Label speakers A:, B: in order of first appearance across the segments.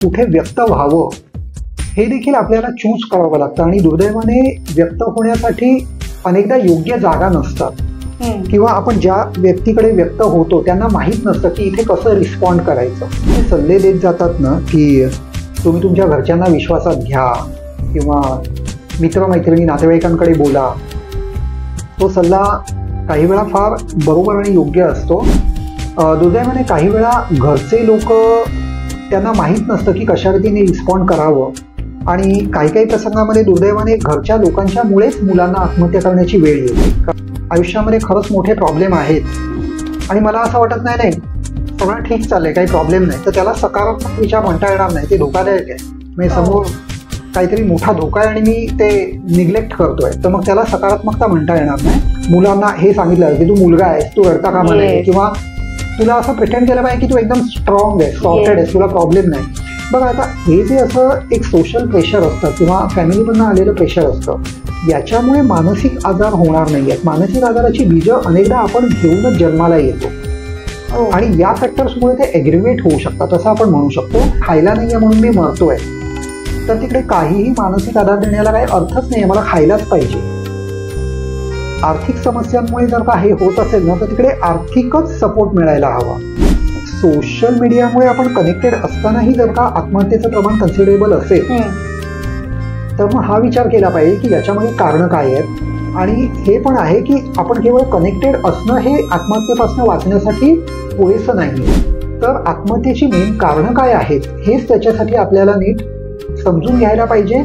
A: कुठे व्यक्त व्हावं हे देखील आपल्याला चूज करावं लागतं आणि दुर्दैवाने व्यक्त होण्यासाठी अनेकदा योग्य जागा नसतात किंवा आपण ज्या व्यक्तीकडे व्यक्त होतो त्यांना माहीत नसतं की इथे कसं रिस्पॉन्ड करायचं. हे सल्ले देत जातात ना की तुम्ही तुमच्या घरच्यांना विश्वासात घ्या किंवा मित्रमैत्रिणी नातेवाईकांकडे बोला. तो सल्ला काही वेळा फार बरोबर आणि योग्य असतो. दुर्दैवाने काही वेळा घरचे लोक त्यांना माहीत नसतं की कशा रीतीने रिस्पॉन्ड करावं आणि काही प्रसंगामध्ये दुर्दैवाने घरच्या लोकांच्यामुळेच मुलांना आत्महत्या करण्याची वेळ येते. आयुष्यामध्ये खरंच मोठे प्रॉब्लेम आहेत आणि मला असं वाटत नाही सगळं ठीक चाललंय, काही प्रॉब्लेम नाही, तर त्याला सकारात्मक विचार म्हणता येणार नाही. ते धोकादायक आहे. म्हणजे समोर काहीतरी मोठा धोका आहे आणि मी ते निग्लेक्ट करतोय, तर मग त्याला सकारात्मकता म्हणता येणार नाही. मुलांना हे सांगितलं की तू मुलगा आहेस, तू रडता कामा नये, किंवा तुला असं प्रिटेंड केलं पाहिजे की तू एकदम स्ट्रॉंग आहेस, सॉर्टेड आहेस, तुला प्रॉब्लेम नाही. बघा आता हे जे असं एक सोशल प्रेशर असतं किंवा फॅमिलीमधनं आलेलं प्रेशर असतं, याच्यामुळे मानसिक आजार होणार नाही आहेत. मानसिक आजाराची बीजं अनेकदा आपण घेऊनच जन्माला येतो आणि या फॅक्टर्समुळे ते ॲग्रिवेट होऊ शकतात असं आपण म्हणू शकतो. खायला नाहीये म्हणून मी मरतोय, तर तिकडे काहीही मानसिक आधार देण्याला काही अर्थच नाही. मला खायलाच पाहिजे. आर्थिक समस्यांमुळे जर का हे होत असेल ना, तर तिकडे आर्थिकच सपोर्ट मिळायला हवा. सोशल मीडियामुळे आपण कनेक्टेड असतानाही जर का आत्महत्येचं प्रमाण कन्सिडरेबल असेल तर मग हा विचार केला पाहिजे की याच्यामध्ये कारणं काय आहेत. आणि हे पण आहे की आपण केवळ कनेक्टेड असणं हे आत्महत्येपासून वाचण्यासाठी पुरेसं नाही, तर आत्महत्येची मेन कारणं काय आहेत हेच त्याच्यासाठी आपल्याला नीट समजून घ्यायला पाहिजे.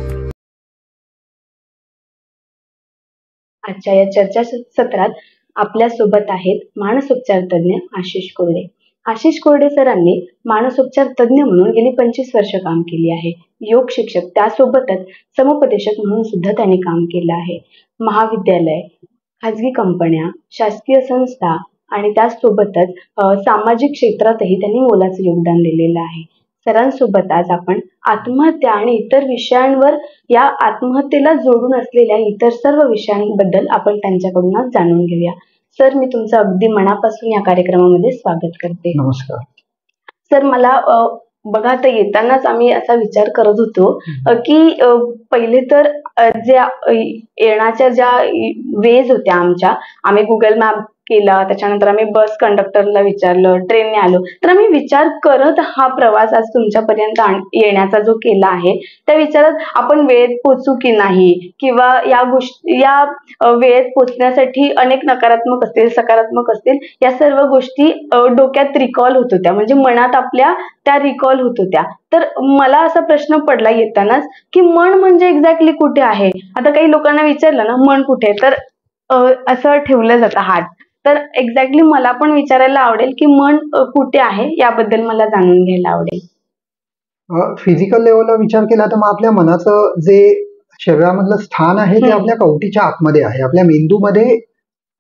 B: आजच्या या चर्चा सत्रात आपल्या सोबत आहेत मानसोपचार तज्ञ आशिष कोरडे. आशिष कोरडे सरांनी मानसोपचार तज्ञ म्हणून गेली 25 वर्ष काम केली आहे. योग शिक्षक, त्यासोबतच समुपदेशक म्हणून सुद्धा त्यांनी काम केलं आहे. महाविद्यालय, खाजगी कंपन्या, शासकीय संस्था आणि त्यासोबतच सामाजिक क्षेत्रातही त्यांनी मोलाचं योगदान दिलेलं आहे. सरांसोबत आज आपण आत्महत्या आणि इतर विषयांवर, या आत्महत्येला जोडून असलेल्या इतर सर्व विषयांबद्दल आपण त्यांच्याकडून आज जाणून घेऊया. सर, मी तुमचं अगदी मनापासून या कार्यक्रमामध्ये स्वागत करते.
A: नमस्कार
B: सर. मला बघा, आता येतानाच आम्ही असा विचार करत होतो की पहिले तर येण्याच्या ज्या वेज होत्या आमच्या, आम्ही गुगल मॅप केला, त्याच्यानंतर आम्ही बस कंडक्टरला विचारलं, ट्रेनने आलो, तर आम्ही विचार करत हा प्रवास आज तुमच्यापर्यंत येण्याचा जो केला आहे, त्या विचारात आपण वेळेत पोहोचू की नाही, किंवा या वेळेत पोहोचण्यासाठी अनेक नकारात्मक असतील, सकारात्मक असतील, या सर्व गोष्टी डोक्यात रिकॉल होत होत्या, म्हणजे मनात आपल्या त्या रिकॉल होत होत्या. तर मला असा प्रश्न पडला येतानाच की मन म्हणजे एक्झॅक्टली कुठे आहे. आता काही लोकांना विचारलं ना मन कुठे, तर असं ठेवलं जातं हात. तर एक्झॅक्टली मला पण विचारायला आवडेल की मन कुठे आहे, याबद्दल मला जाणून घ्यायला आवडेल.
A: फिजिकल लेवलला विचार केला तर मग आपल्या मनाचं जे शरीरामधलं स्थान आहे ते आपल्या कवटीच्या आतमध्ये आहे. आपल्या मेंदूमध्ये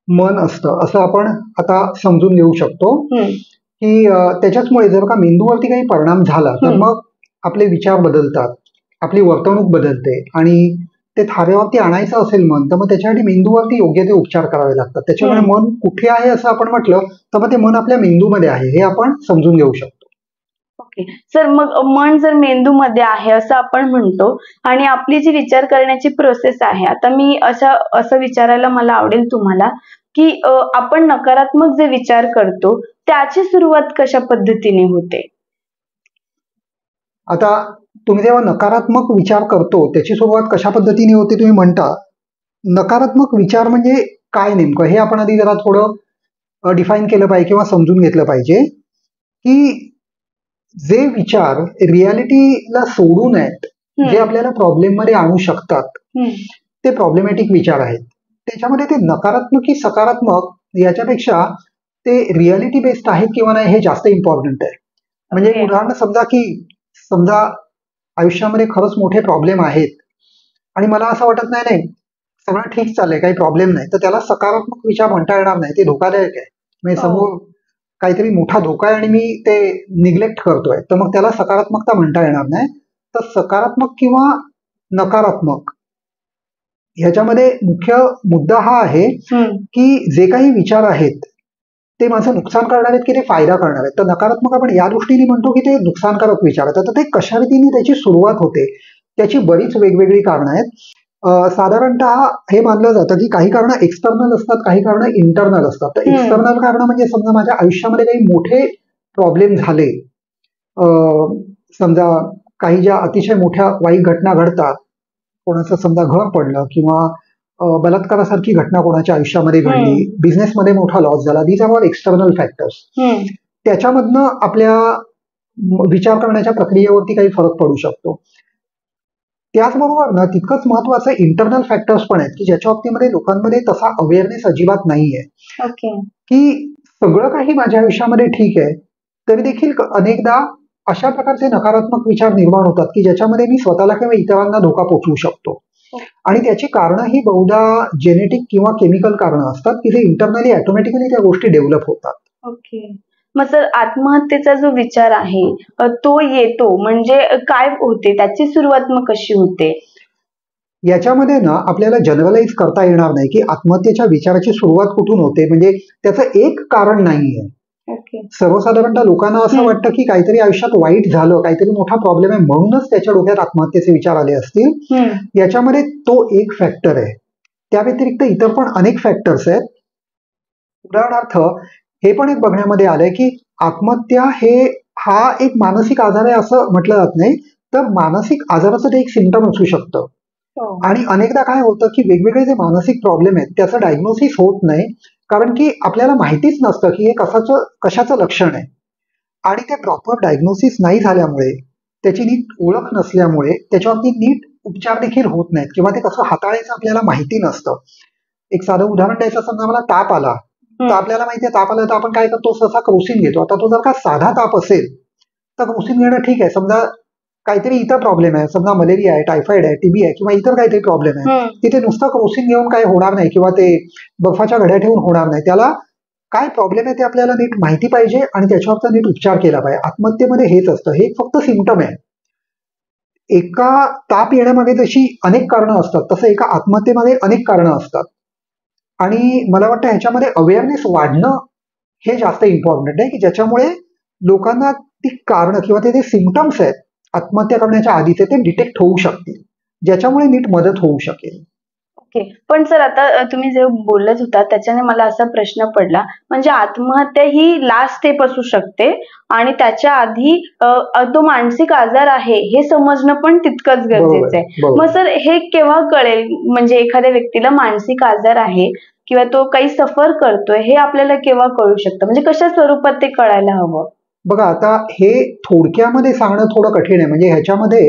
A: मन असतं असं आपण आता समजून घेऊ शकतो की त्याच्याचमुळे जर का मेंदूवरती काही परिणाम झाला तर मग आपले विचार बदलतात, आपली वर्तणूक बदलते आणि ते थाऱ्यावरती आणायचं असेल मन, तर मग त्याच्यासाठी मेंदूवरती योग्य ते उपचार करावे लागतात. त्याच्यामुळे मन कुठे आहे असं आपण म्हटलं तर मग ते मन आपल्या मेंदूमध्ये आहे हे आपण समजून घेऊ शकतो.
B: ओके सर, मग मन जर मेंदूमध्ये आहे असं आपण म्हणतो आणि आपली जी विचार करण्याची प्रोसेस आहे, आता मी असं विचारायला मला आवडेल तुम्हाला की आपण नकारात्मक जे विचार करतो त्याची सुरुवात कशा पद्धतीने होते.
A: आता तुम्ही जेव्हा नकारात्मक विचार करतो त्याची सुरुवात कशा पद्धतीने होते तुम्ही म्हणता, नकारात्मक विचार म्हणजे काय नेमकं हे आपण आधी जरा थोडं डिफाईन केलं पाहिजे किंवा समजून घेतलं पाहिजे की जे विचार रियालिटीला सोडून आहेत, जे आपल्याला प्रॉब्लेम मध्ये आणू शकतात, ते प्रॉब्लेमॅटिक विचार आहेत. त्याच्यामध्ये ते नकारात्मक की सकारात्मक याच्यापेक्षा ते रियालिटी बेस्ड आहेत किंवा नाही हे जास्त इम्पॉर्टंट आहे. म्हणजे उदाहरण समजा आयुष्यामध्ये खरंच मोठे प्रॉब्लेम आहेत आणि मला असं वाटत नाही सगळं ठीक चाललंय, काही प्रॉब्लेम नाही, तर त्याला सकारात्मक विचार म्हणता येणार नाही. ते धोकादायक आहे. म्हणजे समोर काहीतरी मोठा धोका आहे आणि मी ते निग्लेक्ट करतोय, तर मग त्याला सकारात्मकता म्हणता येणार नाही. तर सकारात्मक किंवा नकारात्मक ह्याच्यामध्ये मुख्य मुद्दा हा आहे की जे काही विचार आहेत ते माझं नुकसान करणार आहेत की ते फायदा करणार आहेत. तर नकारात्मक आपण या दृष्टीने म्हणतो की ते नुकसानकारक विचार आहेत. तर ते कशा रीतीने त्याची सुरुवात होते, त्याची बरीच वेगवेगळी कारणं आहेत. साधारणतः हे मानलं जातं की काही कारणं एक्सटर्नल असतात, काही कारणं इंटरनल असतात. तर एक्सटर्नल कारणं म्हणजे समजा माझ्या आयुष्यामध्ये काही मोठे प्रॉब्लेम झाले, समजा काही ज्या अतिशय मोठ्या वाईट घटना घडतात, कोणाचं समजा घर पडलं किंवा बलात्कारासारखी घटना कोणाच्या आयुष्यामध्ये घडली, बिझनेसमध्ये मोठा लॉस झाला, these are all external factors. त्याच्यामधनं आपल्या विचार करण्याच्या प्रक्रियेवरती काही फरक पडू शकतो. त्याचबरोबर ना तितकंच महत्वाचं इंटरनल फॅक्टर्स पण आहेत की ज्याच्या बाबतीमध्ये लोकांमध्ये तसा अवेअरनेस अजिबात नाहीये की सगळं काही माझ्या आयुष्यामध्ये ठीक आहे, तरी देखील अनेकदा अशा प्रकारचे नकारात्मक विचार निर्माण होतात की ज्याच्यामध्ये मी स्वतःला किंवा इतरांना धोका पोचवू शकतो. आणि त्याची कारणं ही बहुधा जेनेटिक किंवा केमिकल कारणं असतात की जे इंटरनली ऑटोमॅटिकली त्या गोष्टी डेव्हलप होतात.
B: ओके. मग सर आत्महत्येचा जो विचार आहे तो येतो म्हणजे काय होते, त्याची सुरुवात मग कशी होते?
A: याच्यामध्ये ना आपल्याला जनरलाइज करता येणार नाही की आत्महत्येच्या विचाराची सुरुवात कुठून होते, म्हणजे त्याचं एक कारण नाहीये. सर्वसाधारणतः लोकांना असं वाटतं की काहीतरी आयुष्यात वाईट झालं, काहीतरी मोठा प्रॉब्लेम आहे म्हणूनच त्याच्या डोक्यात आत्महत्येचे विचार आले असतील. याच्यामध्ये तो एक फॅक्टर आहे. त्या व्यतिरिक्त इतर पण अनेक फॅक्टर्स आहेत. उदाहरणार्थ हे पण एक बघण्यामध्ये आलंय की आत्महत्या हा एक मानसिक आजार आहे असं म्हटलं जात नाही, तर मानसिक आजाराचं ते एक सिम्पटम असू शकतं. आणि अनेकदा काय होतं की वेगवेगळे जे मानसिक प्रॉब्लेम आहेत त्याचं डायग्नोसिस होत नाही, कारण की आपल्याला माहितीच नसतं की हे कशाचं लक्षण आहे. आणि ते प्रॉपर डायग्नोसिस नाही झाल्यामुळे, त्याची नीट ओळख नसल्यामुळे त्याच्यावरती नीट उपचार देखील होत नाहीत किंवा ते कसं हाताळायचं आपल्याला माहिती नसतं. एक साधं उदाहरण द्यायचं, समजा मला ताप आला, तर आपल्याला माहितीये ताप आला तर आपण काय करतो, सहसा क्रोसिन घेतो. आता तो जर का साधा ताप असेल तर क्रोसिन घेणं ठीक आहे. समजा काहीतरी इतर प्रॉब्लेम आहे, समजा मलेरिया आहे, टायफॉइड आहे, टीबी आहे किंवा इतर काहीतरी प्रॉब्लेम आहे, तिथे नुसतं क्रोसिन घेऊन काय होणार नाही किंवा ते बर्फाच्या घड्या ठेवून होणार नाही. त्याला काय प्रॉब्लेम आहे ते आपल्याला नीट माहिती पाहिजे आणि त्याच्यावरचा नीट उपचार केला पाहिजे. आत्महत्येमध्ये हेच असतं, हे फक्त सिम्पटम आहे. एका ताप येण्यामागे जशी अनेक कारणं असतात तसं एका आत्महत्येमध्ये अनेक कारणं असतात. आणि मला वाटतं ह्याच्यामध्ये अवेअरनेस वाढणं हे जास्त इम्पॉर्टंट आहे की ज्याच्यामुळे लोकांना ती कारणं किंवा ते जे सिम्पटम्स आहेत आत्महत्या करण्याच्या आधीचे ते डिटेक्ट होऊ शकतील, ज्याच्यामुळे नीट मदत होऊ शकेल.
B: ओके. पण सर आता तुम्ही जे बोलत होता त्याच्याने मला असा प्रश्न पडला, म्हणजे आत्महत्या ही लास्ट स्टेप असू शकते आणि त्याच्या आधी तो मानसिक आजार आहे हे समजणं पण तितकंच गरजेचं आहे. मग सर हे केव्हा कळेल, म्हणजे एखाद्या व्यक्तीला मानसिक आजार आहे किंवा तो काही सफर करतोय हे आपल्याला केव्हा कळू शकतं, म्हणजे कशा स्वरूपात ते कळायला हवं?
A: बघा, आता हे थोडक्यामध्ये सांगणं थोडं कठीण आहे. म्हणजे ह्याच्यामध्ये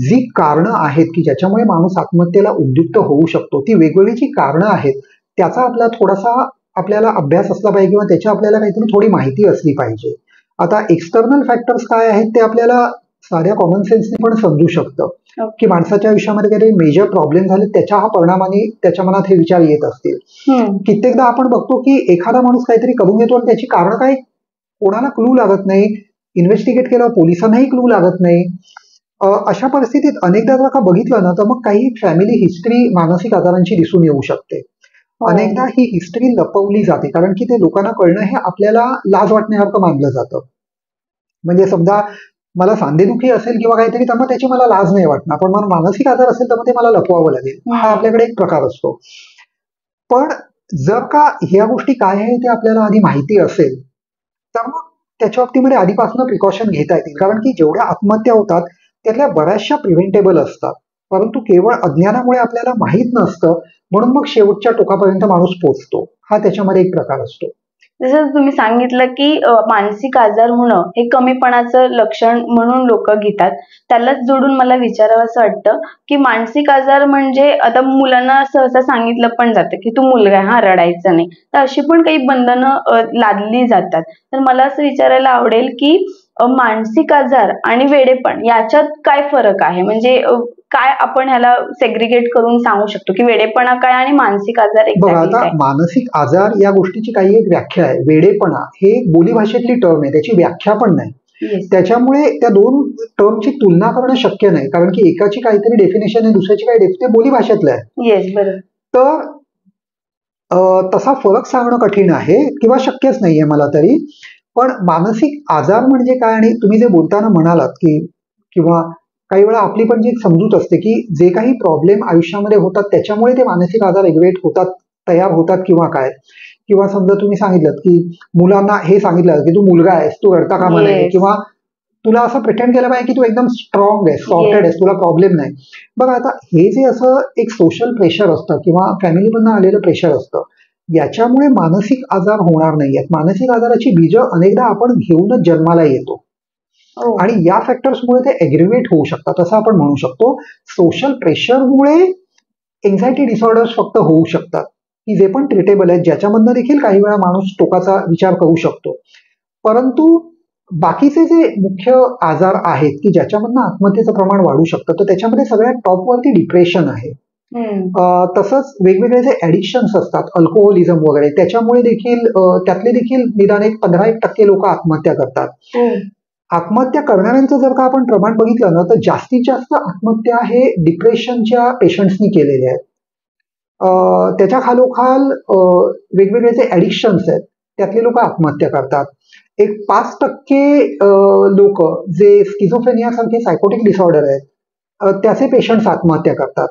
A: जी कारणं आहेत की ज्याच्यामुळे माणूस आत्महत्येला उद्युक्त होऊ शकतो, ती वेगवेगळी जी कारणं आहेत त्याचा आपल्याला अभ्यास असला पाहिजे किंवा त्याची आपल्याला काहीतरी थोडी माहिती असली पाहिजे. आता एक्सटर्नल फॅक्टर्स काय आहेत ते आपल्याला साध्या कॉमन सेन्सने पण समजू शकतं की माणसाच्या आयुष्यामध्ये काहीतरी मेजर प्रॉब्लेम झाले, त्याच्या हा परिणामाने त्याच्या मनात हे विचार येत असतील. कित्येकदा आपण बघतो की एखादा माणूस काहीतरी करून घेतो आणि त्याची कारणं काय कोणाला क्लू लागत नाही, इन्व्हेस्टिगेट केलं पोलिसांनाही क्लू लागत नाही. अशा परिस्थितीत अनेकदा जर का बघितलं ना तर मग काही फॅमिली हिस्ट्री मानसिक आजारांची दिसून येऊ शकते. अनेकदा ही हिस्ट्री लपवली जाते कारण की ते लोकांना कळणं हे आपल्याला लाज वाटण्यासारखं मानलं जातं. म्हणजे समजा मला सांधेदुखी असेल किंवा काहीतरी तर मग त्याची मला लाज नाही वाटणार, पण मला मानसिक आजार असेल तर मग ते मला लपवावं लागेल. हा आपल्याकडे एक प्रकार असतो. पण जर का ह्या गोष्टी काय आहे ते आपल्याला आधी माहिती असेल तर मग त्याच्या बाबतीमध्ये आधीपासून प्रिकॉशन घेता येतील. कारण की जेवढ्या आत्महत्या होतात त्यातल्या बऱ्याचशा प्रिव्हेंटेबल असतात, परंतु केवळ अज्ञानामुळे आपल्याला माहीत नसतं, म्हणून मग शेवटच्या टोकापर्यंत माणूस पोहोचतो. हा त्याच्यामध्ये एक प्रकार असतो.
B: जसं तुम्ही सांगितलं की मानसिक आजार होणं हे कमीपणाचं लक्षण म्हणून लोक घेतात, त्यालाच जोडून मला विचारावं असं वाटतं की मानसिक आजार म्हणजे आता मुलांना सहसा सांगितलं पण जातं की तू मुलगा आहे, हा रडायचं नाही, तर अशी पण काही बंधनं लादली जातात. तर मला असं विचारायला आवडेल की मानसिक आजार आणि वेडेपण याच्यात काय फरक आहे, म्हणजे काय आपण ह्याला सेग्रिगेट करून सांगू शकतो की वेडेपणा काय आणि मानसिक आजार
A: एक्झॅक्टली काय? मानसिक आजार या गोष्टीची काही एक व्याख्या आहे. वेडेपणा हे बोलीभाषेतली टर्म आहे, त्याची व्याख्या पण नाही. त्याच्यामुळे त्या दोन टर्मची तुलना करणं शक्य नाही, कारण की एकाची काहीतरी डेफिनेशन आहे, दुसऱ्याची काही ते बोलीभाषेतलं आहे.
B: बरोबर.
A: तर तसा फरक सांगणं कठीण आहे किंवा शक्यच नाहीये मला तरी. पण मानसिक आजार म्हणजे काय, आणि तुम्ही जे बोलताना म्हणालात की किंवा काही वेळा आपली पण जी एक समजूत असते की जे काही प्रॉब्लेम आयुष्यामध्ये होतात त्याच्यामुळे ते मानसिक आजार एग्रेव्हेट होतात, तयार होतात किंवा काय. किंवा समजा तुम्ही सांगितलं की मुलांना हे सांगितलं की तू मुलगा आहेस, तू रडता कामा नये, किंवा तुला असं प्रिटेंड केलं पाहिजे की तू एकदम स्ट्रॉंग आहेस, सॉर्टेड आहेस, तुला प्रॉब्लेम नाही. बघा आता हे जे असं एक सोशल प्रेशर असतं किंवा फॅमिलीमधनं आलेलं प्रेशर असतं, याच्यामुळे मानसिक आजार होणार नाहीयेत. मानसिक आजाराची बीजं अनेकदा आपण घेऊनच जन्माला येतो आणि या फॅक्टर्समुळे ते एग्रिव्हेट होऊ शकतात असं आपण म्हणू शकतो. सोशल प्रेशरमुळे एन्झायटी डिसऑर्डर्स फक्त होऊ शकतात की जे पण ट्रीटेबल आहेत, ज्याच्यामधनं देखील काही वेळा माणूस टोकाचा विचार करू शकतो. परंतु बाकीचे जे मुख्य आजार आहेत की ज्याच्यामधनं आत्महत्येचं प्रमाण वाढू शकतं, तर त्याच्यामध्ये सगळ्यात टॉपवरती डिप्रेशन आहे. तसंच वेगवेगळे जे ऍडिक्शन्स असतात, अल्कोहोलिझम वगैरे, त्याच्यामुळे देखील त्यातले देखील निदान 15% लोक आत्महत्या करतात. आत्महत्या करणाऱ्यांचं जर का आपण प्रमाण बघितलं ना, तर जास्तीत जास्त आत्महत्या हे डिप्रेशनच्या पेशंट्सनी केलेल्या आहेत. त्याच्या खालोखाल वेगवेगळे जे ऍडिक्शन्स आहेत त्यातले लोक आत्महत्या करतात. एक 5% लोक जे स्किझोफ्रेनिया सारखे सायकोटिक डिसऑर्डर आहेत त्याचे पेशंट्स आत्महत्या करतात.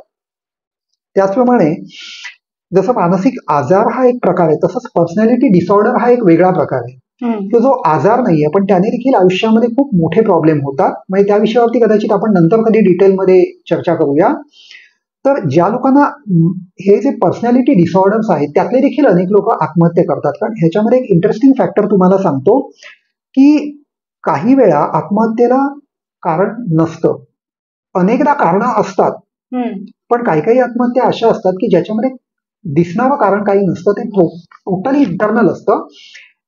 A: त्याचप्रमाणे जसं मानसिक आजार हा एक प्रकार आहे, तसंच पर्सनॅलिटी डिसऑर्डर हा एक वेगळा प्रकार आहे. तो जो आजार नाहीये पण त्याने देखील आयुष्यामध्ये खूप मोठे प्रॉब्लेम होतात. म्हणजे त्या विषयावरती कदाचित आपण नंतर कधी डिटेलमध्ये चर्चा करूया. तर ज्या लोकांना हे जे पर्सनॅलिटी डिसऑर्डर्स आहेत त्यातले देखील अनेक लोक आत्महत्या करतात. कारण ह्याच्यामध्ये एक इंटरेस्टिंग फॅक्टर तुम्हाला सांगतो की काही वेळा आत्महत्येला कारण नसतं, अनेकदा कारणं असतात, पण काही काही आत्महत्या अशा असतात की ज्याच्यामध्ये दिसणारं कारण काही नसतं, ते टोटली इंटरनल असतं.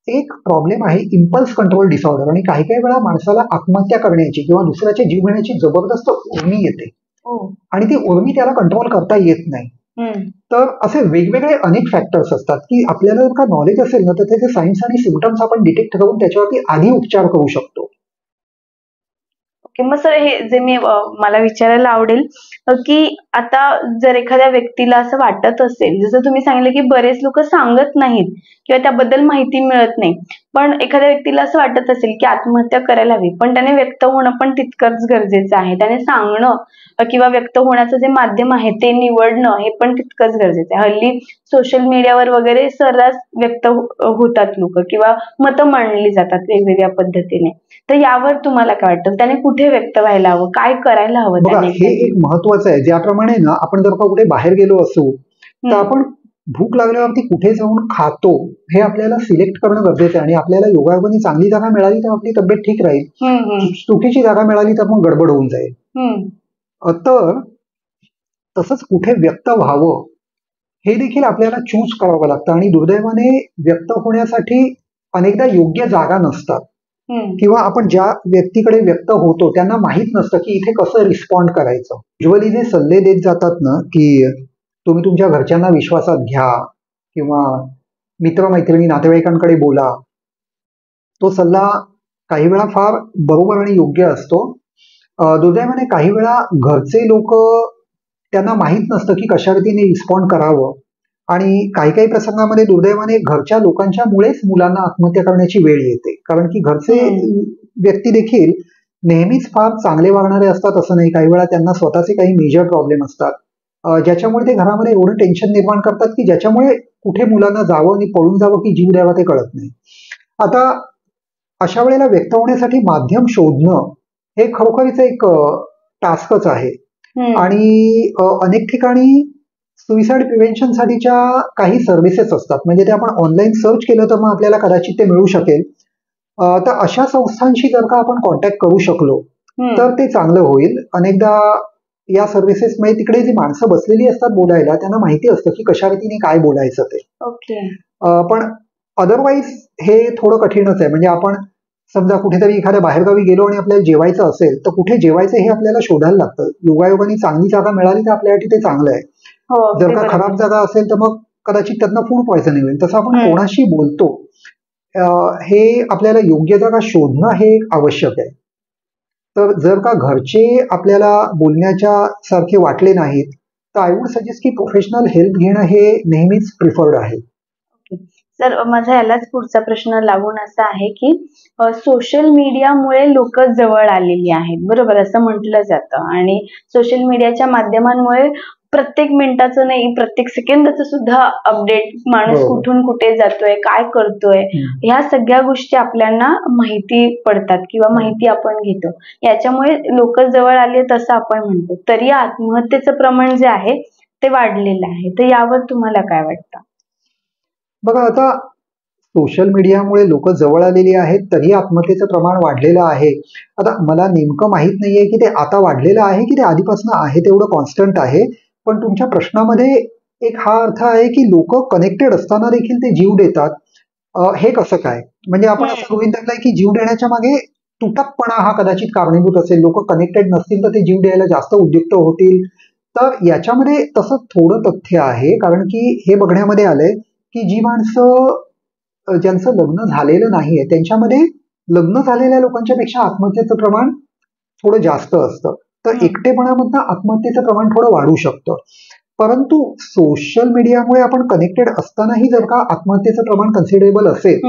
A: एक प्रॉब्लेम आहे इम्पल्स कंट्रोल डिसऑर्डर, आणि काही काही वेळा माणसाला आत्महत्या करण्याची किंवा दुसऱ्याचे जीव घेण्याची जबरदस्त उर्मी येते आणि ती उर्मी त्याला कंट्रोल करता येत नाही. तर असे वेगवेगळे अनेक फॅक्टर्स असतात की आपल्याला जर का नॉलेज असेल ना, तर त्याचे सायन्स आणि सिम्पटम्स आपण डिटेक्ट करून त्याच्यावरती आधी उपचार करू शकतो.
B: मग सर हे जे मला विचारायला आवडेल की आता जर एखाद्या व्यक्तीला असं वाटत असेल, जसं तुम्ही सांगितलं की बरेच लोक सांगत नाहीत किंवा त्याबद्दल माहिती मिळत नाही, पण एखाद्या व्यक्तीला असं वाटत असेल की आत्महत्या करायला हवी, पण त्याने व्यक्त होणं पण तितकंच गरजेचं आहे, त्याने सांगणं किंवा व्यक्त होण्याचं जे माध्यम आहे ते निवडणं हे पण तितकंच गरजेचं आहे. हल्ली सोशल मीडियावर वगैरे सर्रास व्यक्त होतात लोक किंवा मतं मांडली जातात वेगवेगळ्या पद्धतीने. तर यावर तुम्हाला काय वाटतं, त्याने कुठे व्यक्त व्हायला हवं, काय करायला हवं?
A: बघा, हे एक महत्वाचं आहे. ज्याप्रमाणे ना आपण जर का कुठे बाहेर गेलो असू तर आपण भूक लागल्यावरती कुठे जाऊन खातो हे आपल्याला सिलेक्ट करणं गरजेचं आहे. आणि आपल्याला योगायोगाने चांगली जागा मिळाली तर आपली तब्येत ठीक राहील, चुकीची जागा मिळाली तर मग गडबड होऊन जाईल. तर तसंच कुठे व्यक्त व्हावं हे देखील आपल्याला चूज करावं लागतं. आणि दुर्दैवाने व्यक्त होण्यासाठी अनेकदा योग्य जागा नसतात किंवा आपण ज्या व्यक्तीकडे व्यक्त होतो त्यांना माहित नसतं की इथे कसं रिस्पॉन्ड करायचं. युजली जे सल्ले देत जातात ना की तुम्ही तुमच्या घरच्यांना विश्वासात घ्या किंवा मित्रमैत्रिणी नातेवाईकांकडे बोला, तो सल्ला काही वेळा फार बरोबर आणि योग्य असतो. दुर्दैवाने काही वेळा घरचे लोक त्यांना माहित नसतं की कशा रीतीने रिस्पॉन्ड करावं, आणि काही काही प्रसंगामध्ये दुर्दैवाने घरच्या लोकांच्यामुळेच मुलांना आत्महत्या करण्याची वेळ येते. कारण की घरचे व्यक्ती देखील नेहमीच फार चांगले वागणारे असतात असं नाही. काही वेळा त्यांना स्वतःचे काही मेजर प्रॉब्लेम असतात ज्याच्यामुळे ते घरामध्ये एवढं टेन्शन निर्माण करतात की ज्याच्यामुळे कुठे मुलांना जावं आणि पळून जावं की जीव द्यावा ते कळत नाही. आता अशा वेळेला व्यक्त होण्यासाठी माध्यम शोधणं हे खरोखरीच एक टास्कच आहे. आणि अनेक ठिकाणी सुइसाइड प्रिव्हेन्शन साठीच्या काही सर्व्हिसेस असतात, म्हणजे ते आपण ऑनलाईन सर्च केलं तर मग आपल्याला कदाचित ते मिळू शकेल. तर अशा संस्थांशी जर का आपण कॉन्टॅक्ट करू शकलो तर ते चांगलं होईल. अनेकदा या सर्व्हिसेस मध्ये तिकडे जी माणसं बसलेली असतात बोलायला, त्यांना माहिती असतं की कशा रीतीने काय बोलायचं ते. पण अदरवाईज हे थोडं कठीणच आहे. म्हणजे आपण समजा कुठेतरी एखाद्या बाहेरगावी गेलो आणि आपल्याला जेवायचं असेल तर कुठे जेवायचं हे आपल्याला शोधायला लागतं. योगायोगाने चांगली जागा मिळाली तर आपल्यासाठी ते चांगलं आहे. जर का खराब जागा असेल तर मग कदाचित त्यातनं फूड पॉयझनिंग होईल. तसं आपण कोणाशी बोलतो हे आपल्याला योग्य जागा शोधणं हे आवश्यक आहे. तर जर का घरचे आपल्याला बोलण्याच्या सारखे वाटले नाहीत तर आय वुड सजेस्ट की प्रोफेशनल हेल्प घेणं हे नेहमीच प्रिफर्ड आहे.
B: सर, माझा यालाच पुढचा प्रश्न लागून असा आहे की सोशल मीडियामुळे लोक जवळ आलेली आहेत, बरोबर, असं म्हटलं जातं. आणि सोशल मीडियाच्या माध्यमांमुळे प्रत्येक मिनिटाचं नाही, प्रत्येक सेकंदाचं सुद्धा अपडेट, माणूस कुठून कुठे जातोय, काय करतोय, ह्या सगळ्या गोष्टी आपल्याला माहिती पडतात किंवा माहिती आपण घेतो. याच्यामुळे लोक जवळ आले तसं आपण म्हणतो. तरी आत्महत्येचं प्रमाण जे आहे ते वाढलेलं आहे. तर यावर तुम्हाला काय वाटतं?
A: बघा, आता सोशल मीडियामुळे लोक जवळ आलेली आहेत तरी आत्महत्येचं प्रमाण वाढलेलं आहे. आता मला नेमकं माहित नाहीये की ते आता वाढलेलं आहे की ते आधीपासून आहे तेवढं कॉन्स्टंट आहे. पण तुमच्या प्रश्नामध्ये एक हा अर्थ आहे की लोक कनेक्टेड असताना देखील ते जीव देतात. हे कसं काय? म्हणजे आपण असं गृहीत धरलंय की जीव देण्याच्या मागे तुटकपणा हा कदाचित कारणीभूत असेल. लोक कनेक्टेड नसतील तर ते जीव द्यायला जास्त उद्युक्त होतील. तर याच्यामध्ये तसं थोडं तथ्य आहे, कारण की हे बघण्यामध्ये आलंय की जी माणसं ज्यांचं लग्न झालेलं नाहीये त्यांच्यामध्ये लग्न झालेल्या लोकांच्या पेक्षा आत्महत्येचं प्रमाण थोडं जास्त असतं. तर एकटेपणामधनं आत्महत्येचं प्रमाण थोडं वाढू शकतं. परंतु सोशल मीडियामुळे आपण कनेक्टेड असतानाही जर का आत्महत्येचं प्रमाण कन्सिडरेबल असेल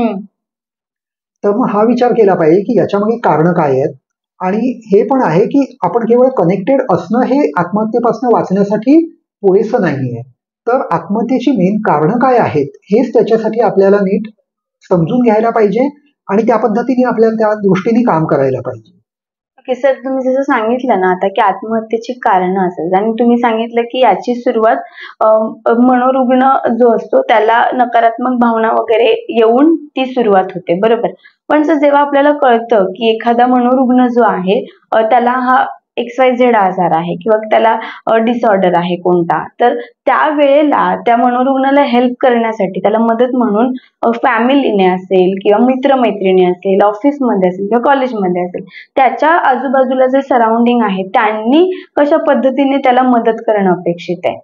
A: तर मग हा विचार केला पाहिजे की याच्यामागे कारणं काय आहेत. आणि हे पण आहे की आपण केवळ कनेक्टेड असणं हे आत्महत्येपासून वाचण्यासाठी पुरेसं नाहीये. तर आत्महत्येची मेन कारणं काय आहेत हेच त्याच्यासाठी आपल्याला नीट समजून घ्यायला पाहिजे आणि त्या पद्धतीने आपल्याला त्या दृष्टीने काम करायला पाहिजे.
B: ओके सर, तुम्ही जसं सांगितलं ना आता की आत्महत्येची कारणं असेल आणि तुम्ही सांगितलं की याची सुरुवात मनोरुग्ण जो असतो त्याला नकारात्मक भावना वगैरे येऊन ती सुरुवात होते, बरोबर. पण सर, जेव्हा आपल्याला कळतं की एखादा मनोरुग्ण जो आहे त्याला हा XYZ आजार आहे किंवा त्याला डिसऑर्डर आहे कोणता, तर त्यावेळेला त्या मनोरुग्णाला हेल्प करण्यासाठी त्याला मदत म्हणून फॅमिलीने असेल किंवा मित्रमैत्रिणी असेल, ऑफिसमध्ये असेल किंवा कॉलेजमध्ये असेल, त्याच्या आजूबाजूला जे सराउंडिंग आहे त्यांनी कशा पद्धतीने त्याला मदत करणं अपेक्षित आहे?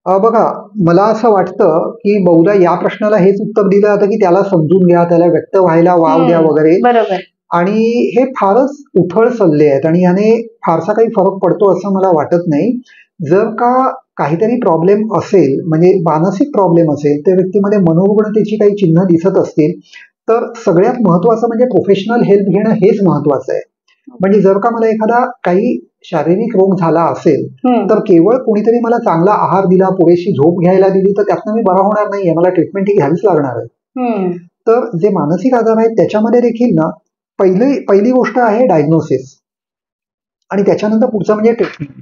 A: बघा, मला असं वाटतं की बहुधा या प्रश्नाला हेच उत्तर दिलं जातं की त्याला समजून घ्या, त्याला व्यक्त व्हायला वाव द्या वगैरे.
B: बरोबर.
A: आणि हे फारच उथळ सल्ले आहेत आणि याने फारसा काही फरक पडतो असं मला वाटत नाही. जर का काहीतरी प्रॉब्लेम असेल, म्हणजे मानसिक प्रॉब्लेम असेल, त्या व्यक्तीमध्ये मनोरुग्णतेची काही चिन्ह दिसत असतील तर सगळ्यात महत्वाचं म्हणजे प्रोफेशनल हेल्प घेणं हेच महत्वाचं आहे. म्हणजे जर का मला एखादा काही शारीरिक रोग झाला असेल तर केवळ कोणीतरी मला चांगला आहार दिला, पुरेशी झोप घ्यायला दिली तर त्यातनं मी बरा होणार नाहीये, मला ट्रीटमेंट ही घ्यावीच लागणार आहे. तर जे मानसिक आजार आहेत त्याच्यामध्ये देखील ना पहिली गोष्ट आहे डायग्नोसिस आणि त्याच्यानंतर पुढचं म्हणजे ट्रीटमेंट.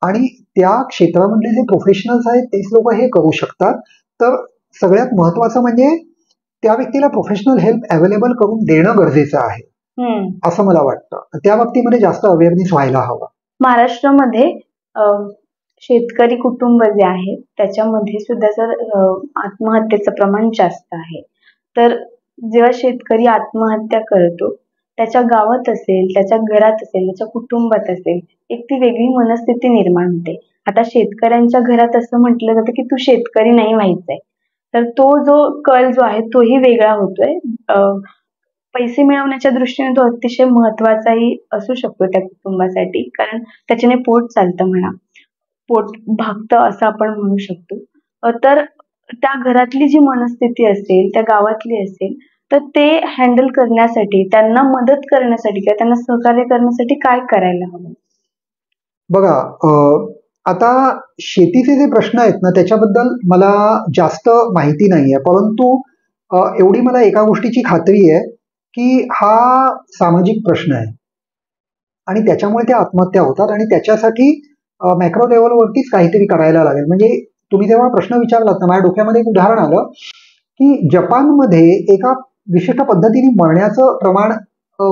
A: आणि त्या क्षेत्रामधले जे प्रोफेशनल्स आहेत तेच लोक हे करू शकतात. तर सगळ्यात महत्वाचं म्हणजे त्या व्यक्तीला प्रोफेशनल हेल्प अवेलेबल करून देणं गरजेचं आहे असं मला वाटतं. त्या बाबतीमध्ये जास्त अवेअरनेस व्हायला हवा.
B: महाराष्ट्रामध्ये शेतकरी कुटुंब जे आहे त्याच्यामध्ये सुद्धा जर आत्महत्येचं प्रमाण जास्त आहे. तर जेव्हा शेतकरी आत्महत्या करतो त्याच्या गावात असेल, त्याच्या घरात असेल, त्याच्या कुटुंबात असेल, एक ती वेगळी मनस्थिती निर्माण होते. आता शेतकऱ्यांच्या घरात असं म्हटलं जातं की तू शेतकरी नाही व्हायचंय, तर तो जो कल जो आहे तोही वेगळा होतोय. पैसे मिळवण्याच्या दृष्टीने तो अतिशय महत्वाचाही असू शकतो त्या कुटुंबासाठी, कारण त्याच्याने पोट चालतं म्हणा, पोट भागतं असं आपण म्हणू शकतो. तर त्या घरातली जी मनस्थिती असेल, त्या गावातली असेल, तर ते हँडल करण्यासाठी, त्यांना मदत करण्यासाठी किंवा त्यांना सहकार्य करण्यासाठी काय करायला हवं?
A: बघा, आता शेतीचे जे प्रश्न आहेत ना त्याच्याबद्दल मला जास्त माहिती नाहीये, परंतु एवढी मला एका गोष्टीची खात्री आहे की हा सामाजिक प्रश्न आहे आणि त्याच्यामुळे त्या आत्महत्या होतात आणि त्याच्यासाठी मॅक्रो लेवलवरतीच काहीतरी करायला लागेल. म्हणजे तुम्ही जेव्हा प्रश्न विचारलात ना माझ्या डोक्यामध्ये एक उदाहरण आलं की जपानमध्ये एका विशिष्ट पद्धतीने मरण्याचं प्रमाण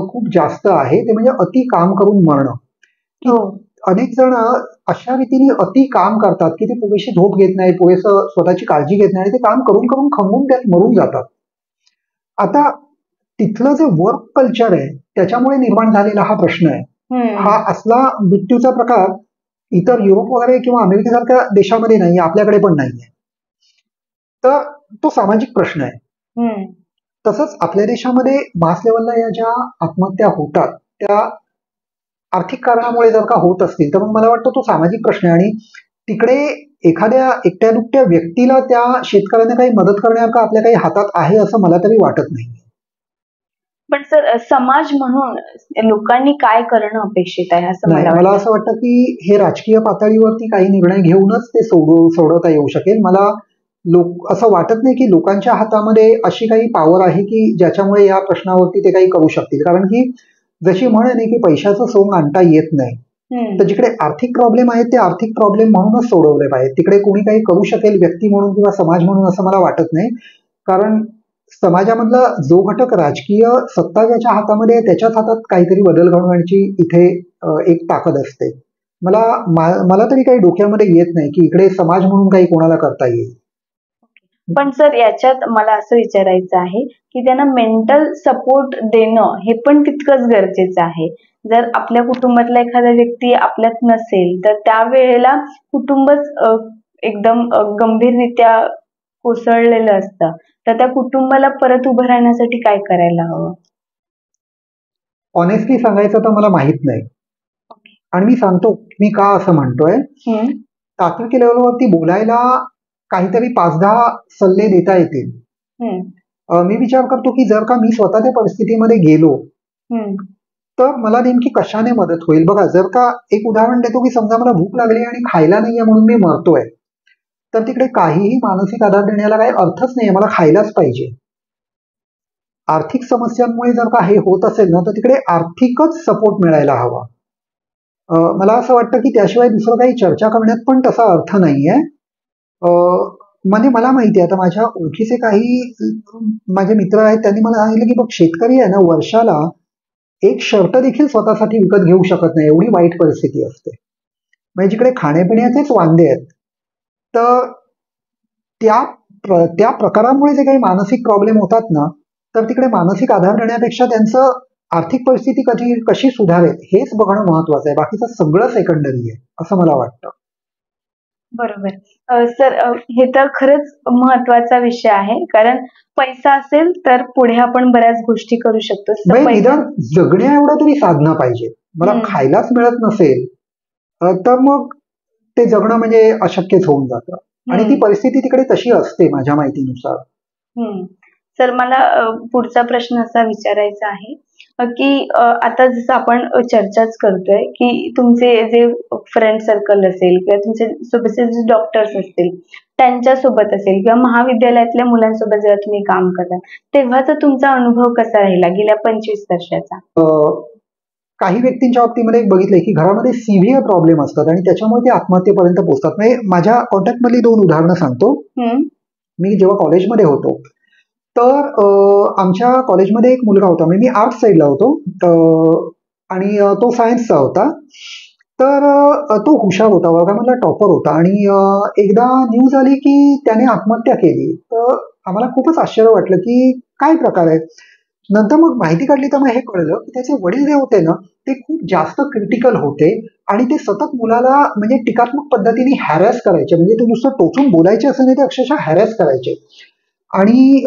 A: खूप जास्त आहे, ते म्हणजे अति काम करून मरणं. अनेक जण अशा रीतीने अति काम करतात की ते पुरेशी झोप घेत नाही, पुरेसं स्वतःची काळजी घेत नाही आणि ते काम करून करून खंगून त्यात मरून जातात. आता तिथलं जे वर्क कल्चर आहे त्याच्यामुळे निर्माण झालेला हा प्रश्न आहे. हा असला मृत्यूचा प्रकार इतर युरोप वगैरे किंवा अमेरिकेसारख्या देशामध्ये नाही, आपल्याकडे पण नाहीये. तर तो सामाजिक प्रश्न आहे. तसंच आपल्या देशामध्ये मास लेवलला या ज्या आत्महत्या होतात त्या आर्थिक कारणामुळे जर का होत असतील तर मग मला वाटतं तो सामाजिक प्रश्न आहे आणि तिकडे एखाद्या एकट्या दुकट्या व्यक्तीला त्या शेतकऱ्यांना काही मदत करण्याचा आपल्या काही हातात आहे असं मला तरी वाटत नाही.
B: पण सर, समाज म्हणून लोकांनी काय करणं अपेक्षित आहे असं
A: मला असं वाटतं की हे राजकीय पातळीवरती काही निर्णय घेऊनच ते सोडवता येऊ शकेल. मला असं वाटत नाही की लोकांच्या हातामध्ये अशी काही पॉवर आहे की ज्याच्यामुळे या प्रश्नावरती ते काही करू शकतील. कारण की जशी म्हण आहे की पैशाचं सोंग आणता येत नाही, तर जिकडे आर्थिक प्रॉब्लेम आहेत ते आर्थिक प्रॉब्लेम म्हणूनच सोडवले पाहिजे. तिकडे कोणी काही करू शकेल व्यक्ती म्हणून किंवा समाज म्हणून असं मला वाटत नाही. कारण समाजामधला जो घटक राजकीय सत्ता ज्याच्या हातामध्ये आहे त्याच्याच हातात काहीतरी बदल घडवण्याची इथे एक ताकद असते. मला तरी काही डोक्यामध्ये येत नाही की इकडे समाज म्हणून काही कोणाला करता येईल.
B: पण सर, याच्यात मला असं विचारायचं आहे की त्यांना मेंटल सपोर्ट देणं हे पण तितकंच गरजेचं आहे. जर आपल्या कुटुंबातला एखादा व्यक्ती आपल्यात नसेल तर त्यावेळेला कुटुंबच एकदम गंभीररित्या कोसळलेलं असतं, तर त्या कुटुंबाला परत उभं राहण्यासाठी काय करायला हवं?
A: ऑनेस्टली सांगायचं तर मला माहित नाही, आणि मी सांगतो मी का असं म्हणतोय. तात्विक लेवलवरती बोलायला काहीतरी 5-10 सल्ले देता येतील. मी विचार करतो की जर का मी स्वतः त्या परिस्थितीमध्ये गेलो तर मला नेमकी कशाने मदत होईल. बघा, जर का एक उदाहरण देतो की समजा मला भूक लागली आणि खायला नाहीये म्हणून मी मरतोय, तर तिकडे काहीही मानसिक आधार देण्याला काही अर्थच नाहीये. मला खायलाच पाहिजे. आर्थिक समस्यांमुळे जर का हे होत असेल ना, तर तिकडे आर्थिकच सपोर्ट मिळायला हवा. मला असं वाटतं की त्याशिवाय दुसरं काही चर्चा करण्यात पण तसा अर्थ नाहीये. म्हणजे मला माहिती आहे, आता माझ्या ओळखीचे काही माझे मित्र आहेत, त्यांनी मला सांगितलं की बघ, शेतकरी आहे ना, वर्षाला एक शर्ट देखील स्वतःसाठी विकत घेऊ शकत नाही, एवढी वाईट परिस्थिती असते. म्हणजे जिकडे खाण्यापिण्याचेच वांदे आहेत, तर त्या प्रकारांमुळे जे काही मानसिक प्रॉब्लेम होतात ना, तर तिकडे मानसिक आधार देण्यापेक्षा त्यांचं आर्थिक परिस्थिती कशी सुधारेल हेच बघणं महत्वाचं आहे. बाकीचं सगळं सेकंडरी आहे असं मला वाटतं.
B: बरोबर. सर, हे तर खरंच महत्वाचा विषय आहे, कारण पैसा असेल तर पुढे आपण बऱ्याच गोष्टी करू शकतो.
A: निदान जगण्या एवढं तरी साधनं पाहिजे. मला खायलाच मिळत नसेल तर मग ते जगणं म्हणजे अशक्यच होऊन जातं, आणि ती परिस्थिती तिकडे तशी असते माझ्या माहितीनुसार.
B: सर, मला पुढचा प्रश्न असा विचारायचा आहे की आता जसं आपण चर्चाच करतोय की तुमचे जे फ्रेंड सर्कल असेल किंवा तुमचे सोबतचे जे डॉक्टर्स असतील त्यांच्यासोबत असेल किंवा महाविद्यालयातल्या मुलांसोबत जेव्हा तुम्ही काम करता तेव्हाचा तुमचा अनुभव कसा राहिला गेल्या 25 वर्षाचा?
A: काही व्यक्तींच्या बाबतीमध्ये बघितलंय की घरामध्ये सिव्हिअर प्रॉब्लेम असतात आणि त्याच्यामुळे ते आत्महत्येपर्यंत पोहोचतात. म्हणजे माझ्या कॉन्टॅक्ट मधली 2 उदाहरणं सांगतो. मी जेव्हा कॉलेजमध्ये होतो तर आमच्या कॉलेजमध्ये एक मुलगा होता, म्हणजे मी आर्ट्स साईडला होतो आणि तो सायन्सचा होता. तर तो हुशार होता, वर्गामधला टॉपर होता, आणि एकदा न्यूज आली की त्याने आत्महत्या केली. तर आम्हाला खूपच आश्चर्य वाटलं की काय प्रकार आहे. नंतर मग माहिती काढली तर मग हे कळलं की त्याचे वडील जे होते ना, ते खूप जास्त क्रिटिकल होते आणि ते सतत मुलाला म्हणजे टीकात्मक पद्धतीने हॅरॅस करायचे. म्हणजे ते नुसतं टोचून बोलायचे असं नाही, ते अक्षरशः हॅरॅस करायचे. आणि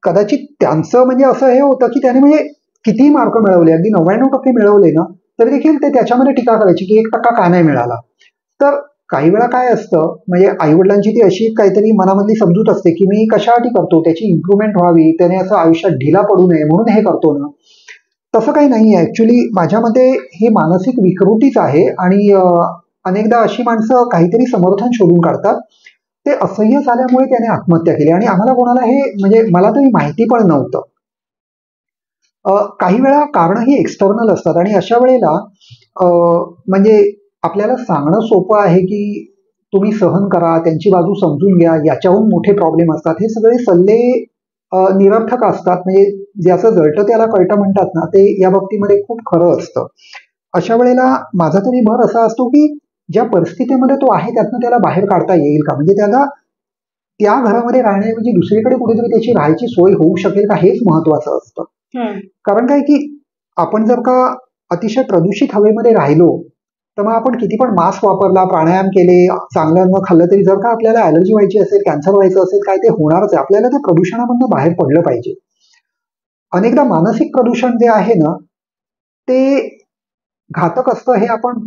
A: कदाचित त्यांचं म्हणजे असं हे होतं की त्याने म्हणजे किती मार्क मिळवले, अगदी 99% मिळवले ना, तरी देखील ते त्याच्यामध्ये टीका करायची की 1% का नाही मिळाला. तर काही वेळा काय असतं, म्हणजे आईवडिलांची ती अशी काहीतरी मनामधली समजूत असते की मी कशासाठी करतो, त्याची इम्प्रुव्हमेंट व्हावी, त्याने असं आयुष्यात ढिला पडू नये म्हणून हे करतो ना. तसं काही नाही आहे. ऍक्च्युली माझ्या मते ही मानसिक विकृतीच आहे, आणि अनेकदा अशी माणसं काहीतरी समर्थन शोधून काढतात. ते असह्य झाल्यामुळे त्याने आत्महत्या केली, आणि आम्हाला कोणाला हे म्हणजे मला तरी माहिती पण नव्हतं. काही वेळा कारण ही एक्सटर्नल असतात, आणि अशा वेळेला म्हणजे आपल्याला सांगणं सोपं आहे की तुम्ही सहन करा, त्यांची बाजू समजून घ्या, याच्याहून मोठे प्रॉब्लेम असतात. हे सगळे सल्ले निरर्थक असतात. म्हणजे ज्याचं जळतं त्याला कळतं म्हणतात ना, ते या बाबतीमध्ये खूप खरं असतं. अशा वेळेला माझा तरी भर असा असतो की ज्या परिस्थितीमध्ये तो आहे त्यातनं त्याला बाहेर काढता येईल का, म्हणजे त्याला त्या घरामध्ये राहण्याऐवजी दुसरीकडे कुठेतरी त्याची राहायची सोय होऊ शकेल का, हेच महत्वाचं असतं. कारण काय की आपण जर का अतिशय प्रदूषित हवेमध्ये राहिलो तर मग आपण किती पण मास्क वापरला, प्राणायाम केले, चांगलं अन्न खाल्लं, तरी जर का आपल्याला ऍलर्जी व्हायची असेल, कॅन्सर व्हायचं असेल, काय ते होणारच आहे. आपल्याला त्या प्रदूषणामधनं बाहेर पडलं पाहिजे. अनेकदा मानसिक प्रदूषण जे आहे ना, ते घातक असतं हे आपण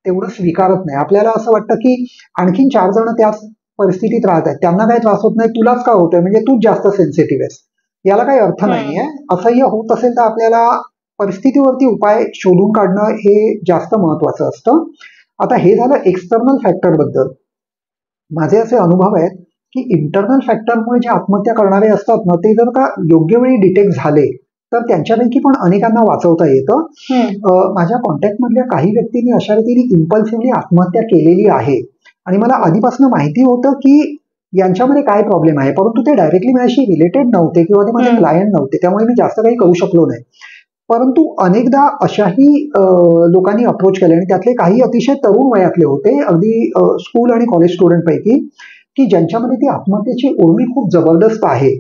A: तेवढं स्वीकारत नाही. आपल्याला असं वाटतं की आणखीन 4 जण त्याच परिस्थितीत राहत आहेत, त्यांना काही त्रास होत नाही, तुलाच का होतोय, म्हणजे तूच जास्त सेन्सिटिव्ह आहेस. याला काही अर्थ नाहीये. असह्य होत असेल तर आपल्याला परिस्थितीवरती उपाय शोधून काढणं हे जास्त महत्वाचं असतं. आता हे झालं एक्सटर्नल फॅक्टर बद्दल. माझे असे अनुभव आहेत की इंटरनल फॅक्टरमुळे जे आत्महत्या करणारे असतात ना, ते जर का योग्य वेळी डिटेक्ट झाले तर त्यांच्यापैकी पण अनेकांना वाचवता येतं. माझ्या कॉन्टॅक्ट मधल्या काही व्यक्तींनी अशा रीतीने इम्पल्सिव्हली आत्महत्या केलेली आहे आणि मला आधीपासून माहिती होतं की यांच्यामध्ये काय प्रॉब्लेम आहे, परंतु ते डायरेक्टली माझ्याशी रिलेटेड नव्हते किंवा ते माझे क्लायंट नव्हते, त्यामुळे मी जास्त काही करू शकलो नाही. परंतु अनेकदा अशाही लोकांनी अप्रोच केले आणि त्यातले काही अतिशय तरुण वयातले होते, अगदी स्कूल आणि कॉलेज स्टुडंट पैकी, की ज्यांच्यामध्ये ती आत्महत्येची ओढी खूप जबरदस्त आहे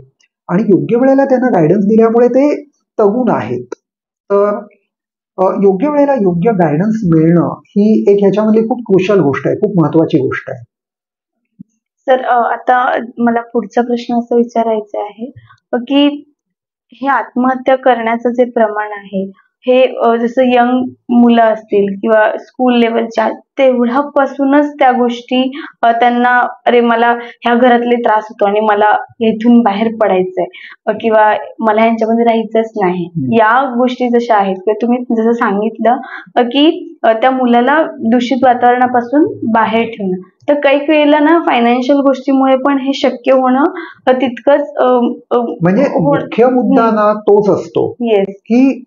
A: आणि योग्य वेळेला त्यांना गायडन्स दिल्यामुळे ते तरुण आहेत. तर योग्य वेळेला योग्य गायडन्स मिळणं ही एक ह्याच्यामधली खूप क्रुशल गोष्ट आहे, खूप महत्वाची गोष्ट आहे.
B: सर, आता मला पुढचा प्रश्न असा विचारायचा आहे की हे आत्महत्या करण्याचं जे प्रमाण आहे हे जसं यंग मुलं असतील किंवा स्कूल लेवलच्या, तेवढ्यापासूनच त्या गोष्टी त्यांना, अरे मला ह्या घरातले त्रास होतो आणि मला इथून बाहेर पडायचंय किंवा मला ह्यांच्यामध्ये राहायचंच नाही, या गोष्टी जशा आहेत किंवा तुम्ही जसं सांगितलं की त्या मुलाला दूषित वातावरणापासून बाहेर ठेवणं, तर काही वेळेला ना फायनान्शियल गोष्टीमुळे पण हे शक्य होणं तितकंच
A: म्हणजे मुख्य मुद्दा ना तोच असतो की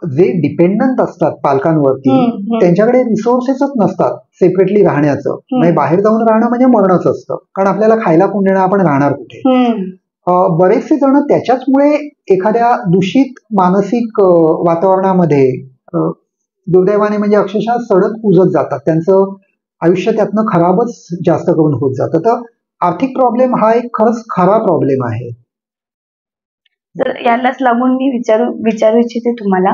A: जे डिपेंडंट असतात पालकांवरती, त्यांच्याकडे रिसोर्सेसच नसतात सेपरेटली राहण्याचं. म्हणजे बाहेर जाऊन राहणं म्हणजे मरणच असतं, कारण आपल्याला खायला कोण देणार, आपण राहणार कुठे. बरेचसे जण त्याच्याचमुळे एखाद्या दूषित मानसिक वातावरणामध्ये दुर्दैवाने म्हणजे अक्षरशः सडत कुजत जातात, त्यांचं आयुष्य त्यातनं खराबच जास्त करून होत जातं. तर आर्थिक प्रॉब्लेम हा एक खरंच खरा प्रॉब्लेम आहे.
B: तर यालाच लागून मी विचारू इच्छिते तुम्हाला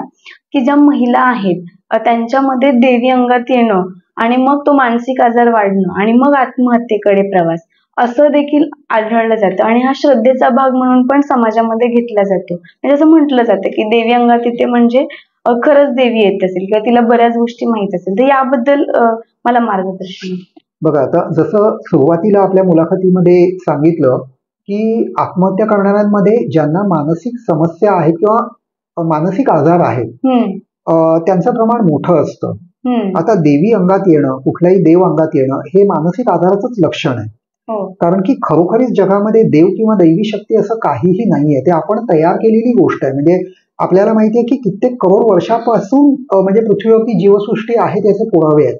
B: की ज्या महिला आहेत त्यांच्यामध्ये देवी अंगात येणं आणि मग तो मानसिक आजार वाढणं आणि मग आत्महत्येकडे प्रवास असं देखील आढळलं जातं आणि हा श्रद्धेचा भाग म्हणून पण समाजामध्ये घेतला जातो. म्हणजे असं म्हटलं जातं की देवी अंगात येते म्हणजे खरंच देवी येत असेल किंवा तिला बऱ्याच गोष्टी माहित असेल, तर याबद्दल मला मार्गदर्शन.
A: बघा, आता जसं सुरुवातीला आपल्या मुलाखतीमध्ये सांगितलं की आत्महत्या करणाऱ्यांमध्ये ज्यांना मानसिक समस्या आहे किंवा मानसिक आजार आहेत त्यांचं प्रमाण मोठं असतं. आता देवी अंगात येणं, कुठलाही देव अंगात येणं हे मानसिक आजाराचंच लक्षण आहे. कारण की खरोखरीच जगामध्ये देव किंवा दैवी शक्ती असं काहीही नाहीये, ते आपण तयार केलेली गोष्ट आहे. म्हणजे आपल्याला माहितीये की कित्येक करोड वर्षापासून म्हणजे पृथ्वीवरती जीवसृष्टी आहे, त्याचे पुरावे आहेत.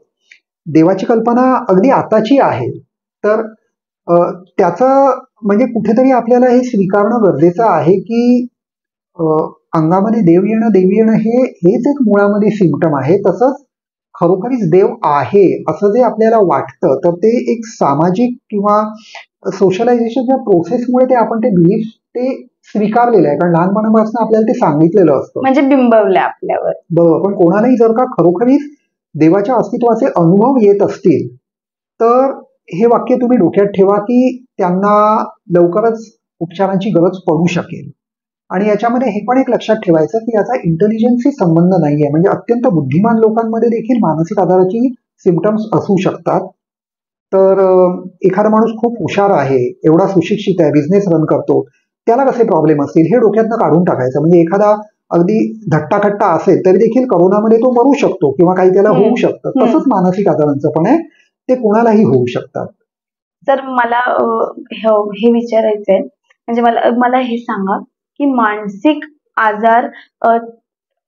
A: देवाची कल्पना अगदी आताची आहे. तर त्याचं म्हणजे कुठेतरी आपल्याला हे स्वीकारणं गरजेचं आहे की अंगामध्ये देव येणं देवी येणं हेच एक मुळामध्ये सिम्पटम आहे. तसंच खरोखरीच देव आहे असं जे आपल्याला वाटतं, तर ते एक सामाजिक किंवा सोशलायझेशनच्या प्रोसेसमुळे ते आपण ते बिलीफ ते स्वीकारलेलं आहे, कारण लहानपणापासून आपल्याला ते सांगितलेलं असतं,
B: म्हणजे बिंबवलं आपल्यावर.
A: बरोबर. पण कोणालाही जर का खरोखरीच देवाच्या अस्तित्वाचे अनुभव येत असतील तर हे वाक्य तुम्ही डोक्यात ठेवा की त्यांना लवकरच उपचारांची गरज पडू शकेल. आणि याच्यामध्ये हे पण एक लक्षात ठेवायचं की याचा इंटेलिजन्सशी संबंध नाहीये. म्हणजे अत्यंत बुद्धिमान लोकांमध्ये देखील मानसिक आजाराची सिम्पटम्स असू शकतात. तर एखादा माणूस खूप हुशार आहे, एवढा सुशिक्षित आहे, बिझनेस रन करतो, त्याला कसे प्रॉब्लेम असतील हे डोक्यातनं काढून टाकायचं. म्हणजे एखादा अगदी धट्टाखट्टा असेल तरी देखील करोनामध्ये तो मरू शकतो किंवा काही त्याला होऊ शकतं. तसंच मानसिक आजारांचं पण आहे, ते कोणालाही होऊ शकतात.
B: तर मला हे विचारायचंय, म्हणजे मला हे सांगा की मानसिक आजार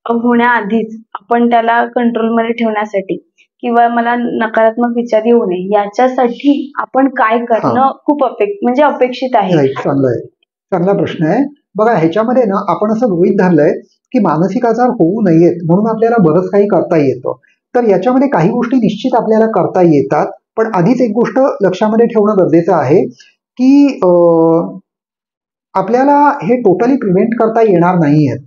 B: होण्याआधीच आपण त्याला कंट्रोलमध्ये ठेवण्यासाठी किंवा मला नकारात्मक विचार येऊ नये याच्यासाठी आपण काय करणं खूप अपेक्षित आहे.
A: चांगला प्रश्न आहे. बघा, ह्याच्यामध्ये ना आपण असं गृहीत धरलंय की मानसिक आजार होऊ नयेत म्हणून आपल्याला बरंच काही करता येतं. तर याच्यामध्ये काही गोष्टी निश्चित आपल्याला करता येतात, पण आधीच एक गोष्ट लक्षामध्ये ठेवणं गरजेचं आहे की आपल्याला हे टोटली प्रिव्हेंट करता येणार नाहीयेत.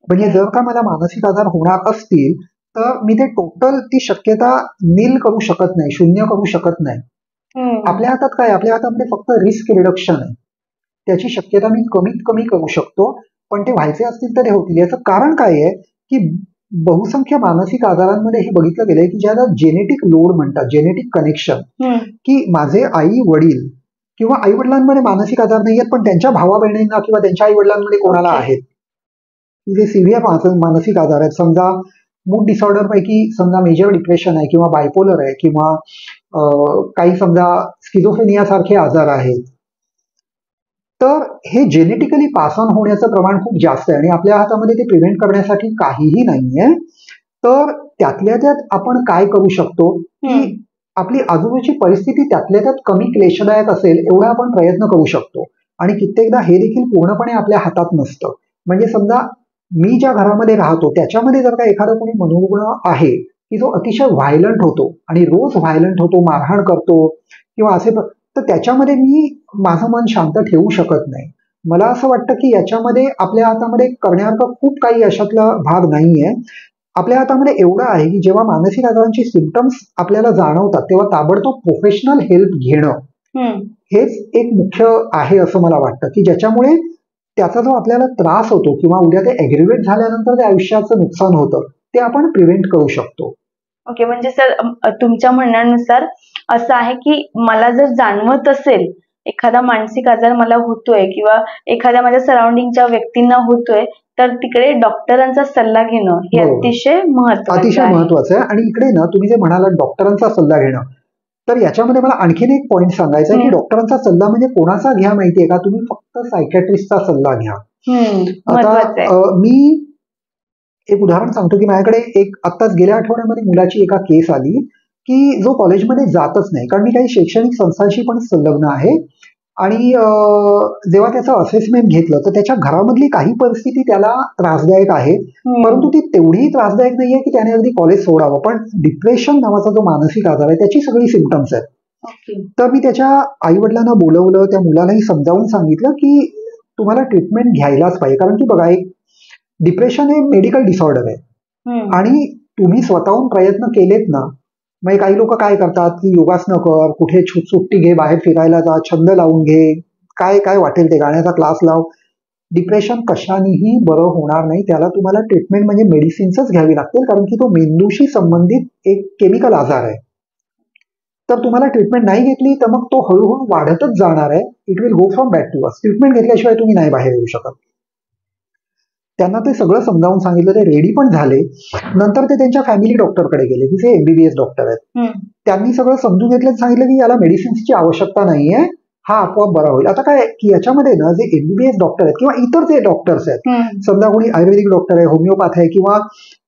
A: म्हणजे जर का मला मानसिक आजार होणार असतील तर मी ते टोटल ती शक्यता नील करू शकत नाही, शून्य करू शकत नाही. आपल्या हातात काय, आपल्या हातामध्ये फक्त रिस्क रिडक्शन आहे. त्याची शक्यता मी कमीत कमी करू शकतो, पण ते व्हायचे असतील तर ते होतील. याचं कारण काय आहे की बहुसंख्य मानसिक आजारांमध्ये हे बघितलं गेलंय की ज्याला जेनेटिक लोड म्हणतात, जेनेटिक कनेक्शन, की माझे आई वडील किंवा आई वडिलांमध्ये मानसिक आजार नाही आहेत पण त्यांच्या भावा बहिणींना किंवा त्यांच्या आई वडिलांमध्ये कोणाला आहेत, जे सिव्हिअर मानसिक आजार आहेत. समजा मूड डिसऑर्डर पैकी समजा मेजर डिप्रेशन आहे किंवा बायपोलर आहे किंवा काही समजा स्किझोफ्रेनिया सारखे आजार आहेत, तर हे जेनेटिकली पास ऑन होण्याचं प्रमाण खूप जास्त आहे आणि आपल्या हातामध्ये ते प्रिव्हेंट करण्यासाठी काहीही नाहीये. तर त्यातल्या त्यात आपण काय करू शकतो की आपली आजूबाजूची परिस्थिती त्यातल्या त्यात कमी क्लेशदायक असेल एवढा आपण प्रयत्न करू शकतो. आणि कित्येकदा हे देखील पूर्णपणे आपल्या हातात नसतं. म्हणजे समजा मी ज्या घरामध्ये राहतो त्याच्यामध्ये जर का एखादा कोणी मनोरुग्ण आहे की जो अतिशय व्हायलंट होतो आणि रोज व्हायलंट होतो, मारहाण करतो किंवा असे, तर त्याच्यामध्ये मी माझं मन शांत ठेवू शकत नाही. मला असं वाटतं की याच्यामध्ये आपल्या हातामध्ये करण्यासारखं खूप काही अशातला भाग नाहीये. आपल्या हातामध्ये एवढं आहे की जेव्हा मानसिक आजारांची सिम्पटम्स आपल्याला जाणवतात तेव्हा ताबडतोब प्रोफेशनल हेल्प घेणं हेच एक मुख्य आहे असं मला वाटतं, की ज्याच्यामुळे त्याचा जो आपल्याला त्रास होतो किंवा उद्या ते ॲग्रिवेट झाल्यानंतर ते आयुष्याचं नुकसान होतं ते आपण प्रिव्हेंट करू शकतो.
B: ओके, म्हणजे सर तुमच्या म्हणण्यानुसार असं आहे की मला जर जाणवत असेल एखादा मानसिक आजार मला होतोय किंवा एखाद्या माझ्या सराउंडिंगच्या व्यक्तींना होतोय तर तिकडे डॉक्टरांचा सल्ला घेणं हे अतिशय
A: महत्वाचं आहे. आणि इकडे ना तुम्ही जे म्हणालात डॉक्टरांचा सल्ला घेणं, तर याच्यामध्ये मला आणखीन एक पॉईंट सांगायचा आहे की डॉक्टरांचा सल्ला म्हणजे कोणाचा घ्या माहितीये का, तुम्ही फक्त सायकॅट्रिस्टचा सल्ला घ्या. आता मी एक उदाहरण सांगतो की माझ्याकडे एक आत्ताच गेल्या आठवड्यामध्ये मुलाची एका केस आली की जो कॉलेजमध्ये जातच नाही, कारण मी काही शैक्षणिक संस्थांशी पण संलग्न आहे. आणि जेव्हा त्याचं असेसमेंट घेतलं तर त्याच्या घरामधली काही परिस्थिती त्याला त्रासदायक आहे, परंतु ती तेवढीही त्रासदायक नाहीये की त्याने अगदी कॉलेज सोडावं. पण डिप्रेशन नावाचा जो मानसिक आजार आहे त्याची सगळी सिम्पटम्स आहेत. तर मी त्याच्या आई वडिलांना बोलवलं, त्या मुलालाही समजावून सांगितलं की तुम्हाला ट्रीटमेंट घ्यायलाच पाहिजे, कारण की बघा एक डिप्रेशन हे मेडिकल डिसऑर्डर आहे आणि तुम्ही स्वतःहून प्रयत्न केलेत ना, म्हणजे काही लोक काय करतात की योगासनं कर, कुठे सुट्टी घे, बाहेर फिरायला जा, छंद लावून घे, काय काय वाटेल ते, गाण्याचा क्लास लाव. डिप्रेशन कशानेही बरं होणार नाही, त्याला तुम्हाला ट्रीटमेंट म्हणजे मेडिसिन्सच घ्यावी लागतील, कारण की तो मेंदूशी संबंधित एक केमिकल आजार आहे. तर तुम्हाला ट्रीटमेंट नाही घेतली तर मग तो हळूहळू वाढतच जाणार आहे. It will go from bad to worse. Treatment घेतल्याशिवाय तुम्ही नाही बाहेर येऊ शकत. त्यांना ते सगळं समजावून सांगितलं, ते रेडी पण झाले. नंतर ते त्यांच्या फॅमिली डॉक्टरकडे गेले, तिथे MBBS डॉक्टर आहेत. त्यांनी सगळं समजून घेतलं, सांगितलं की याला मेडिसिन्सची आवश्यकता नाहीये, हा आपोआप बरा होईल. आता काय की याच्यामध्ये ना जे MBBS डॉक्टर आहेत किंवा इतर जे डॉक्टर्स आहेत, समजा कोणी आयुर्वेदिक डॉक्टर आहे, होमिओपॅथ आहे किंवा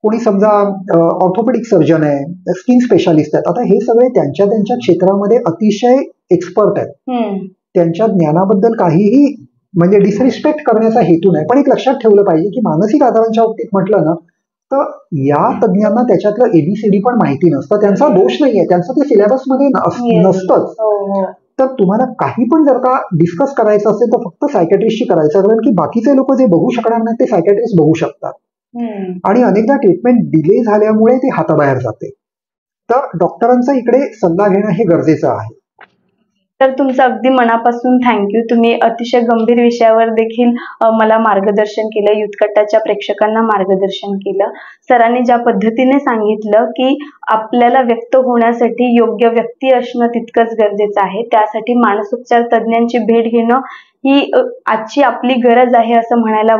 A: कोणी समजा ऑर्थोपेडिक सर्जन आहे, स्किन स्पेशालिस्ट आहेत, आता हे सगळे त्यांच्या त्यांच्या क्षेत्रामध्ये अतिशय एक्सपर्ट आहेत. त्यांच्या ज्ञानाबद्दल काहीही म्हणजे डिसरिस्पेक्ट करण्याचा हेतू नाही. पण एक लक्षात ठेवलं पाहिजे की मानसिक आजारांच्या बाबतीत म्हटलं ना तर या तज्ज्ञांना त्याच्यातलं ABCD पण माहिती नसतं. त्यांचा दोष नाहीये, त्यांचं ते सिलेबसमध्ये नसतंच. तर तुम्हाला काही पण जर का डिस्कस करायचं असेल तर फक्त सायकॅट्रिस्टशी करायचं, कारण की बाकीचे लोक जे बघू शकणार नाही ते सायकॅट्रिस्ट बघू शकतात. आणि अनेकदा ट्रीटमेंट डिले झाल्यामुळे ते हाताबाहेर जाते. तर डॉक्टरांचा इकडे सल्ला घेणं हे गरजेचं आहे.
B: तर तुमचं अगदी मनापासून थँक्यू. तुम्ही अतिशय गंभीर विषयावर देखील मला मार्गदर्शन केलं, युथकट्टाच्या प्रेक्षकांना मार्गदर्शन केलं. सरांनी ज्या पद्धतीने सांगितलं की आपल्याला व्यक्त होण्यासाठी योग्य व्यक्ती असणं तितकंच गरजेचं आहे, त्यासाठी मानसोपचार तज्ज्ञांची भेट घेणं ही आजची आपली गरज आहे असं म्हणायला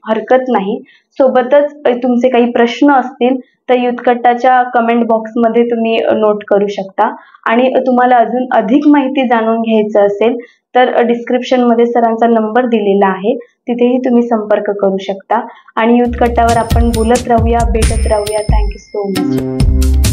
B: हरकत नाही. सोबतच तुमचे काही प्रश्न असतील तर युथकट्टाच्या कमेंट बॉक्समध्ये तुम्ही नोट करू शकता. आणि तुम्हाला अजून अधिक माहिती जाणून घ्यायचं असेल तर डिस्क्रिप्शनमध्ये सरांचा नंबर दिलेला आहे, तिथेही तुम्ही संपर्क करू शकता. आणि युथकट्टावर आपण बोलत राहूया, भेटत राहूया. Thank you so much.